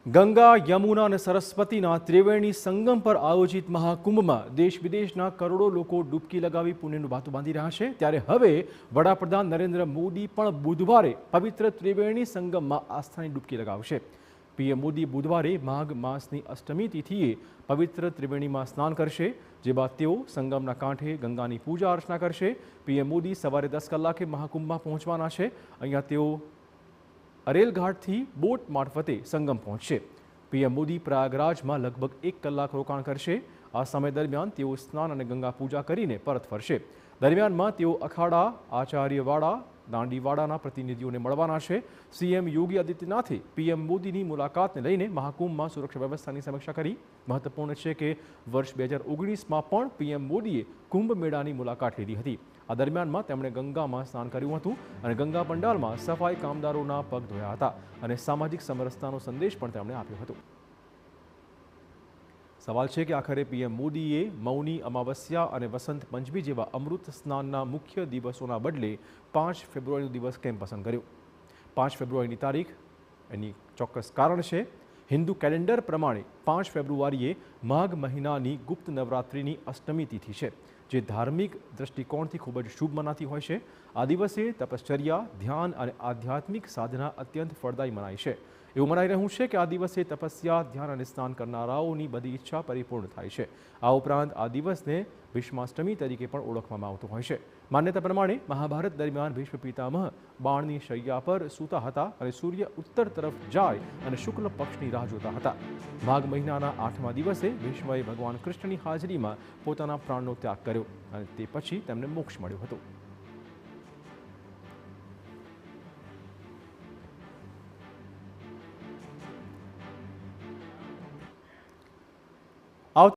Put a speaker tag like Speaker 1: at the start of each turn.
Speaker 1: ગંગા, યમુના અને સરસ્વતીના ત્રિવેણી સંગમ પર આયોજિત મહાકુંભમાં દેશ વિદેશના કરોડો લોકો ડૂબકી લગાવી પુણ્યનું ભાતું બાંધી રહ્યા છે. ત્યારે હવે વડાપ્રધાન નરેન્દ્ર મોદી પણ બુધવારે પવિત્ર ત્રિવેણી સંગમમાં આસ્થાની ડૂબકી લગાવશે. પીએમ મોદી બુધવારે માઘ માસની અષ્ટમી તિથિએ પવિત્ર ત્રિવેણીમાં સ્નાન કરશે, જે બાદ તેઓ સંગમના કાંઠે ગંગાની પૂજા અર્ચના કરશે. પીએમ મોદી સવારે 10 કલાકે મહાકુંભમાં પહોંચવાના છે. અહીંયા તેઓ અરેલ ઘાટથી બોટ મારફતે સંગમ પહોંચશે. પીએમ મોદી પ્રયાગરાજમાં લગભગ 1 કલાક રોકાણ કરશે. આ સમય દરમિયાન તેઓ સ્નાન અને ગંગા પૂજા કરીને પરત ફરશે. દરમિયાનમાં તેઓ અખાડા, આચાર્યવાડા, દાંડીવાડાના પ્રતિનિધિઓને મળવાના છે. સીએમ યોગી આદિત્યનાથે પીએમ મોદીની મુલાકાતને લઈને મહાકુંભમાં સુરક્ષા વ્યવસ્થાની સમીક્ષા કરી. મહત્વપૂર્ણ છે કે વર્ષ 2019માં પણ પીએમ મોદીએ કુંભ મેળાની મુલાકાત લીધી હતી. આ દરમિયાનમાં તેમણે ગંગામાં સ્નાન કર્યું હતું અને ગંગા પંડાલમાં સફાઈ કામદારોના પગ ધોયા હતા અને સામાજિક સમરસતાનો સંદેશ પણ તેમણે આપ્યો હતો. સવાલ છે કે આખરે પીએમ મોદીએ મૌની અમાવસ્યા અને વસંત પંચમી જેવા અમૃત સ્નાનના મુખ્ય દિવસોના બદલે 5 ફેબ્રુઆરીનો દિવસ કેમ પસંદ કર્યો? 5 ફેબ્રુઆરીની તારીખ એની ચોક્કસ કારણ છે. હિન્દુ કેલેન્ડર પ્રમાણે 5 ફેબ્રુઆરીએ માઘ મહિનાની ગુપ્ત નવરાત્રિની અષ્ટમી તિથિ છે, જે ધાર્મિક દૃષ્ટિકોણથી ખૂબ જ શુભ મનાતી હોય છે. આ દિવસે તપશ્ચર્યા, ધ્યાન અને આધ્યાત્મિક સાધના અત્યંત ફળદાયી મનાય છે. એવું મનાઈ રહ્યું છે કે આ દિવસે તપસ્યા, ધ્યાન અને સ્નાન કરનારાઓની બધી ઈચ્છા પરિપૂર્ણ થાય છે. આ ઉપરાંત આ દિવસને ભીષ્માષ્ટમી તરીકે પણ ઓળખવામાં આવતું હોય છે. માન્યતા પ્રમાણે મહાભારત દરમિયાન ભીષ્મ પિતામહ બાણની શૈયા પર સૂતા હતા અને સૂર્ય ઉત્તર તરફ જાય અને શુક્લ પક્ષની રાહ જોતા હતા. માઘ મહિનાના 8મા દિવસે ભીષ્મએ ભગવાન કૃષ્ણની હાજરીમાં પોતાના પ્રાણનો ત્યાગ કર્યો અને તે પછી તેમને મોક્ષ મળ્યો હતો.